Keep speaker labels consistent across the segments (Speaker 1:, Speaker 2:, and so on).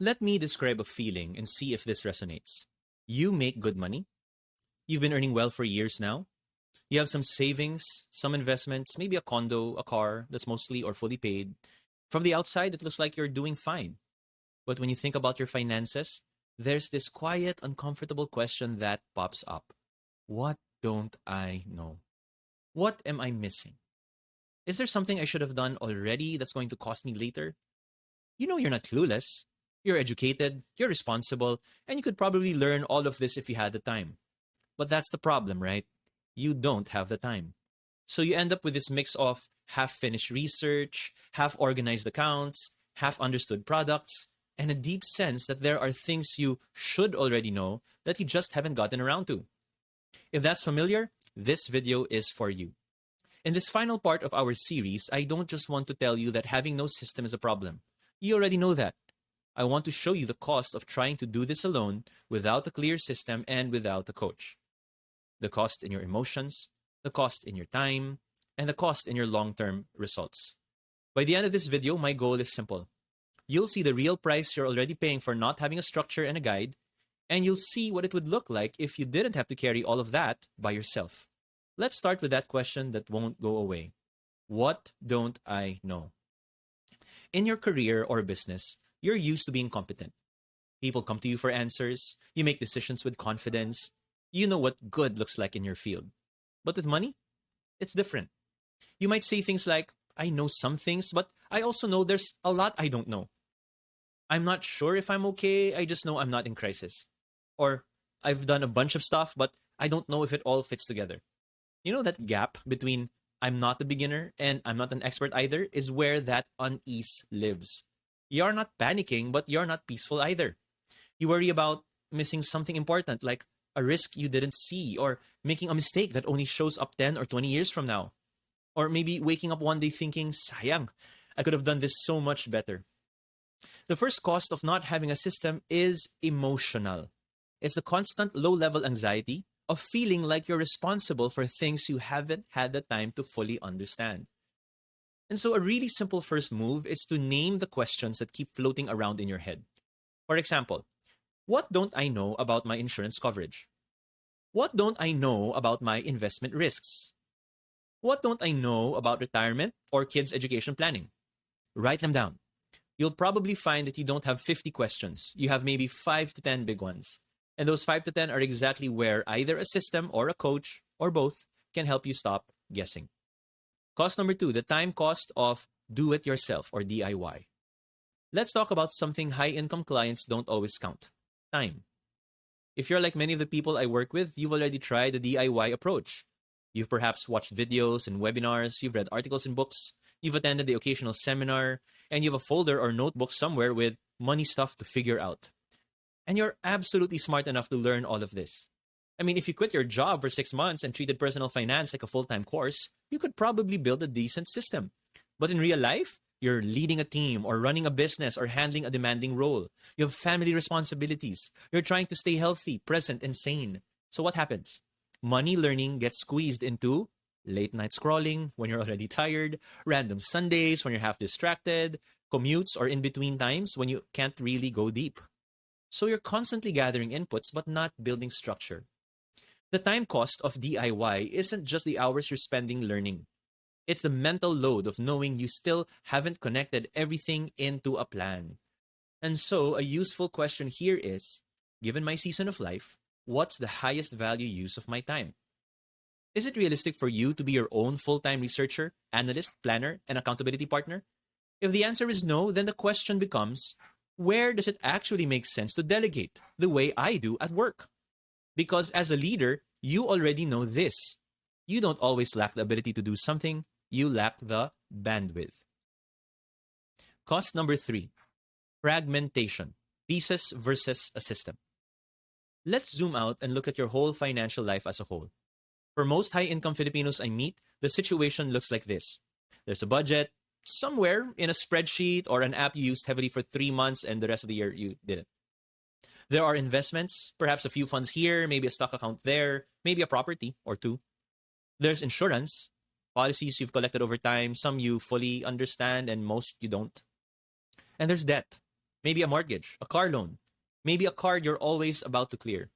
Speaker 1: Let me describe a feeling and see if this resonates. You make good money. You've been earning well for years now. You have some savings, some investments, maybe a condo, a car that's mostly or fully paid. From the outside, it looks like you're doing fine. But when you think about your finances, there's this quiet, uncomfortable question that pops up. What don't I know? What am I missing? Is there something I should have done already that's going to cost me later? You know you're not clueless. You're educated, you're responsible, and you could probably learn all of this if you had the time. But that's the problem, right? You don't have the time. So you end up with this mix of half finished research, half organized accounts, half understood products, and a deep sense that there are things you should already know that you just haven't gotten around to. If that's familiar, this video is for you. In this final part of our series, I don't just want to tell you that having no system is a problem. You already know that. I want to show you the cost of trying to do this alone without a clear system and without a coach. The cost in your emotions, the cost in your time, and the cost in your long-term results. By the end of this video, my goal is simple. You'll see the real price you're already paying for not having a structure and a guide, and you'll see what it would look like if you didn't have to carry all of that by yourself. Let's start with that question that won't go away. What don't I know? In your career or business, you're used to being competent. People come to you for answers, you make decisions with confidence, you know what good looks like in your field. But with money, it's different. You might say things like, I know some things, but I also know there's a lot I don't know. I'm not sure if I'm okay, I just know I'm not in crisis. Or, I've done a bunch of stuff, but I don't know if it all fits together. You know that gap between I'm not a beginner and I'm not an expert either is where that unease lives. You're not panicking, but you're not peaceful either. You worry about missing something important, like a risk you didn't see, or making a mistake that only shows up 10 or 20 years from now. Or maybe waking up one day thinking, sayang, I could have done this so much better. The first cost of not having a system is emotional. It's the constant low-level anxiety of feeling like you're responsible for things you haven't had the time to fully understand. And so a really simple first move is to name the questions that keep floating around in your head. For example, what don't I know about my insurance coverage? What don't I know about my investment risks? What don't I know about retirement or kids' education planning? Write them down. You'll probably find that you don't have 50 questions. You have maybe 5 to 10 big ones. And those 5 to 10 are exactly where either a system or a coach or both can help you stop guessing. Cost number 2, the time cost of do-it-yourself or DIY. Let's talk about something high-income clients don't always count. Time. If you're like many of the people I work with, you've already tried the DIY approach. You've perhaps watched videos and webinars, you've read articles and books, you've attended the occasional seminar, and you have a folder or notebook somewhere with money stuff to figure out. And you're absolutely smart enough to learn all of this. I mean, if you quit your job for 6 months and treated personal finance like a full-time course, you could probably build a decent system. But in real life, you're leading a team or running a business or handling a demanding role. You have family responsibilities. You're trying to stay healthy, present, and sane. So what happens? Money learning gets squeezed into late night scrolling when you're already tired, random Sundays when you're half distracted, commutes or in between times when you can't really go deep. So you're constantly gathering inputs but not building structure. The time cost of DIY isn't just the hours you're spending learning. It's the mental load of knowing you still haven't connected everything into a plan. And so a useful question here is, given my season of life, what's the highest value use of my time? Is it realistic for you to be your own full-time researcher, analyst, planner, and accountability partner? If the answer is no, then the question becomes, where does it actually make sense to delegate the way I do at work? Because as a leader, you already know this. You don't always lack the ability to do something, you lack the bandwidth. Cost number 3, fragmentation, pieces versus a system. Let's zoom out and look at your whole financial life as a whole. For most high-income Filipinos I meet, the situation looks like this. There's a budget, somewhere in a spreadsheet or an app you used heavily for 3 months and the rest of the year you didn't. There are investments, perhaps a few funds here, maybe a stock account there, maybe a property or 2. There's insurance, policies you've collected over time, some you fully understand and most you don't. And there's debt. maybe a mortgage, a car loan, maybe a card you're always about to clear.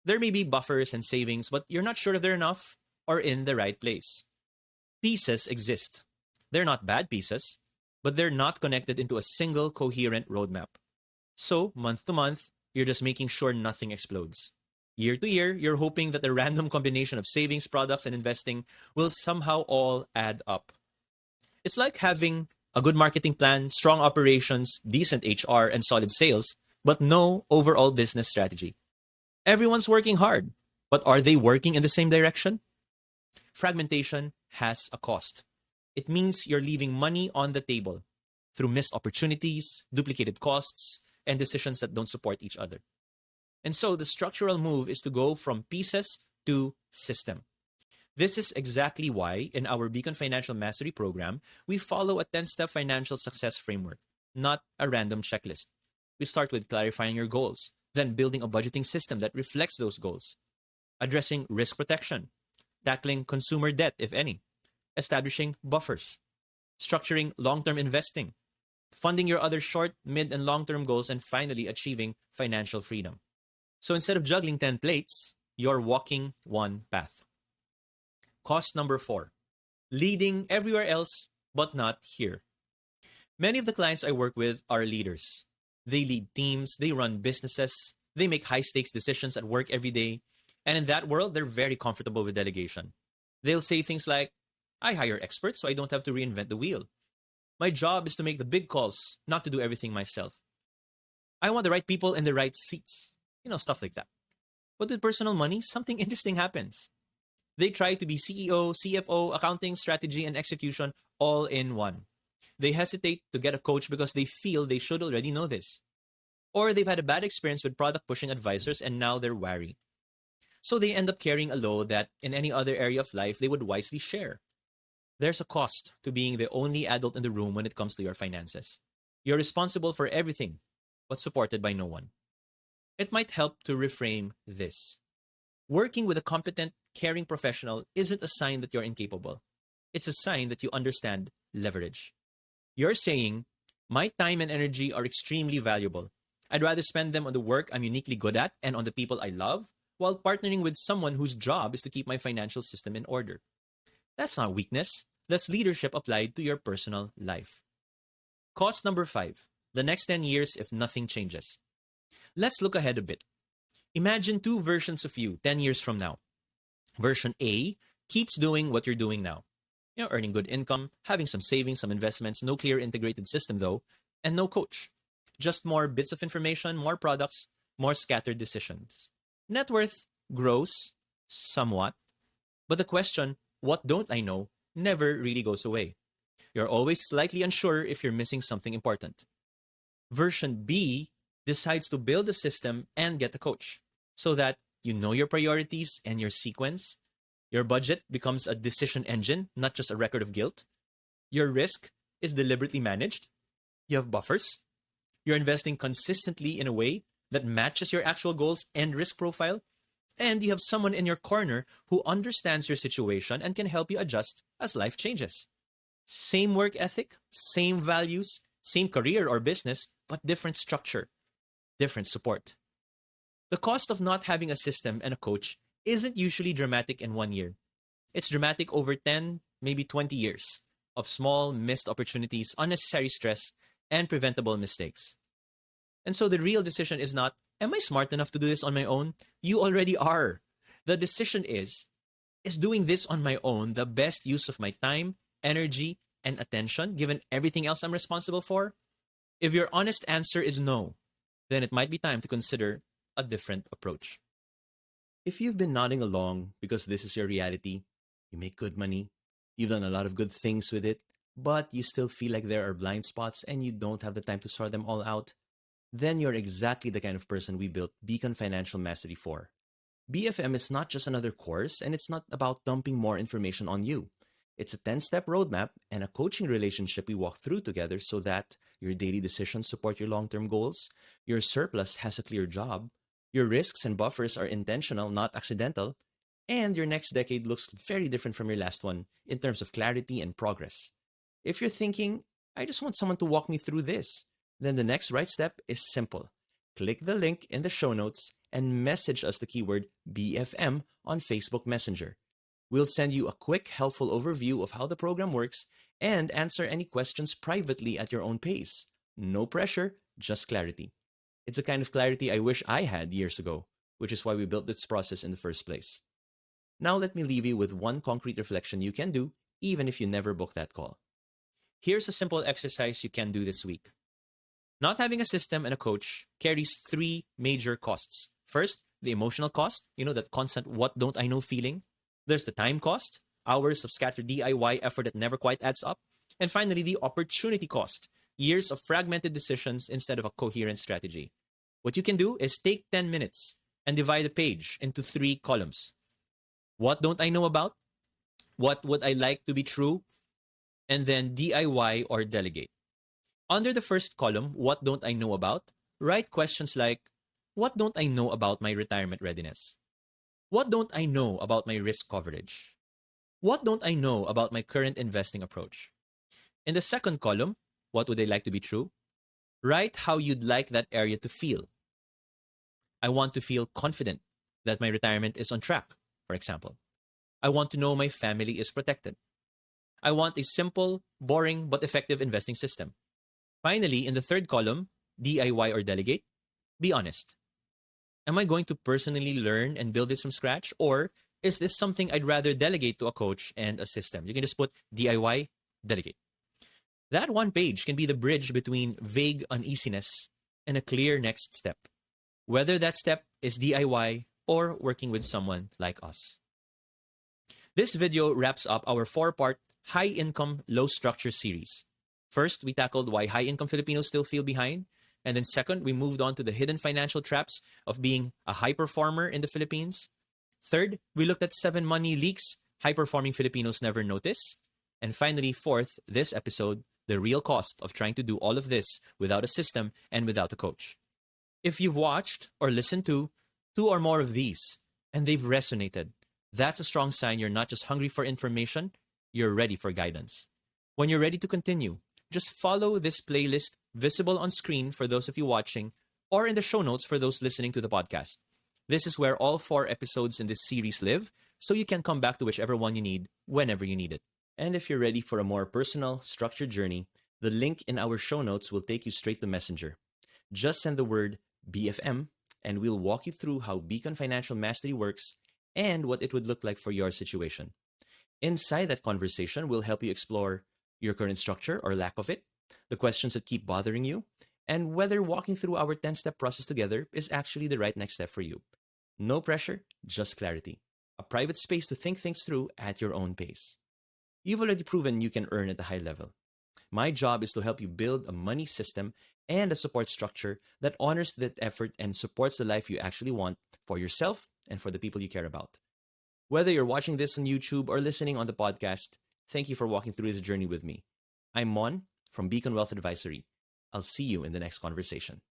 Speaker 1: There may be buffers and savings, but you're not sure if they're enough or in the right place. Pieces exist. They're not bad pieces, but they're not connected into a single coherent roadmap. So, month to month, you're just making sure nothing explodes. Year to year, you're hoping that the random combination of savings, products, and investing will somehow all add up. It's like having a good marketing plan, strong operations, decent HR, and solid sales, but no overall business strategy. Everyone's working hard, but are they working in the same direction? Fragmentation has a cost. It means you're leaving money on the table through missed opportunities, duplicated costs, and decisions that don't support each other. And so the structural move is to go from pieces to system. This is exactly why, in our Beacon Financial Mastery program, we follow a 10-step financial success framework, not a random checklist. We start with clarifying your goals, then building a budgeting system that reflects those goals, addressing risk protection, tackling consumer debt, if any, establishing buffers, structuring long-term investing, funding your other short, mid, and long-term goals, and finally achieving financial freedom. So instead of juggling 10 plates, you're walking one path. Cost number 4, leading everywhere else but not here. Many of the clients I work with are leaders. They lead teams, they run businesses, they make high-stakes decisions at work every day, and in that world, they're very comfortable with delegation. They'll say things like, I hire experts so I don't have to reinvent the wheel. My job is to make the big calls, not to do everything myself. I want the right people in the right seats. Stuff like that. But with personal money, something interesting happens. They try to be CEO, CFO, accounting, strategy, and execution all in one. They hesitate to get a coach because they feel they should already know this. Or they've had a bad experience with product pushing advisors and now they're wary. So they end up carrying a load that in any other area of life they would wisely share. There's a cost to being the only adult in the room when it comes to your finances. You're responsible for everything, but supported by no one. It might help to reframe this. Working with a competent, caring professional isn't a sign that you're incapable. It's a sign that you understand leverage. You're saying, my time and energy are extremely valuable. I'd rather spend them on the work I'm uniquely good at and on the people I love, while partnering with someone whose job is to keep my financial system in order. That's not weakness. That's leadership applied to your personal life. Cost number 5, the next 10 years if nothing changes. Let's look ahead a bit. Imagine 2 versions of you 10 years from now. Version A keeps doing what you're doing now. Earning good income, having some savings, some investments, no clear integrated system though, and no coach. Just more bits of information, more products, more scattered decisions. Net worth grows somewhat, but the question, what don't I know, never really goes away. You're always slightly unsure if you're missing something important. Version B decides to build a system and get a coach so that you know your priorities and your sequence. Your budget becomes a decision engine, not just a record of guilt. Your risk is deliberately managed. You have buffers. You're investing consistently in a way that matches your actual goals and risk profile. And you have someone in your corner who understands your situation and can help you adjust as life changes. Same work ethic, same values, same career or business, but different structure, different support. The cost of not having a system and a coach isn't usually dramatic in 1 year. It's dramatic over 10, maybe 20 years of small missed opportunities, unnecessary stress, and preventable mistakes. And so the real decision is not, am I smart enough to do this on my own? You already are. The decision is doing this on my own the best use of my time, energy, and attention, given everything else I'm responsible for? If your honest answer is no, then it might be time to consider a different approach. If you've been nodding along because this is your reality, you make good money, you've done a lot of good things with it, but you still feel like there are blind spots and you don't have the time to sort them all out, then you're exactly the kind of person we built Beacon Financial Mastery for. BFM is not just another course, and it's not about dumping more information on you. It's a 10-step roadmap and a coaching relationship we walk through together so that your daily decisions support your long-term goals, your surplus has a clear job, your risks and buffers are intentional, not accidental, and your next decade looks very different from your last one in terms of clarity and progress. If you're thinking, I just want someone to walk me through this, then the next right step is simple. Click the link in the show notes and message us the keyword BFM on Facebook Messenger. We'll send you a quick, helpful overview of how the program works and answer any questions privately at your own pace. No pressure, just clarity. It's a kind of clarity I wish I had years ago, which is why we built this process in the first place. Now let me leave you with one concrete reflection you can do, even if you never book that call. Here's a simple exercise you can do this week. Not having a system and a coach carries three major costs. First, the emotional cost, that constant what don't I know feeling. There's the time cost, hours of scattered DIY effort that never quite adds up. And finally, the opportunity cost, years of fragmented decisions instead of a coherent strategy. What you can do is take 10 minutes and divide a page into three columns. What don't I know about? What would I like to be true? And then DIY or delegate. Under the first column, what don't I know about? Write questions like, what don't I know about my retirement readiness? What don't I know about my risk coverage? What don't I know about my current investing approach? In the second column, what would I like to be true? Write how you'd like that area to feel. I want to feel confident that my retirement is on track, for example. I want to know my family is protected. I want a simple, boring, but effective investing system. Finally, in the third column, DIY or delegate, be honest. Am I going to personally learn and build this from scratch? Or is this something I'd rather delegate to a coach and a system? You can just put DIY, delegate. That one page can be the bridge between vague uneasiness and a clear next step, whether that step is DIY or working with someone like us. This video wraps up our 4-part high income, low structure series. First, we tackled why high income Filipinos still feel behind. And then second, we moved on to the hidden financial traps of being a high performer in the Philippines. Third, we looked at 7 money leaks high performing Filipinos never notice. And finally, fourth, this episode, the real cost of trying to do all of this without a system and without a coach. If you've watched or listened to 2 or more of these and they've resonated, that's a strong sign you're not just hungry for information, you're ready for guidance. When you're ready to continue, just follow this playlist visible on screen for those of you watching or in the show notes for those listening to the podcast. This is where all 4 episodes in this series live, so you can come back to whichever one you need whenever you need it. And if you're ready for a more personal, structured journey, the link in our show notes will take you straight to Messenger. Just send the word BFM and we'll walk you through how Beacon Financial Mastery works and what it would look like for your situation. Inside that conversation, we'll help you explore your current structure or lack of it, the questions that keep bothering you, and whether walking through our 10-step process together is actually the right next step for you. No pressure, just clarity. A private space to think things through at your own pace. You've already proven you can earn at a high level. My job is to help you build a money system and a support structure that honors that effort and supports the life you actually want for yourself and for the people you care about. Whether you're watching this on YouTube or listening on the podcast, thank you for walking through this journey with me. I'm Mon from Beacon Wealth Advisory. I'll see you in the next conversation.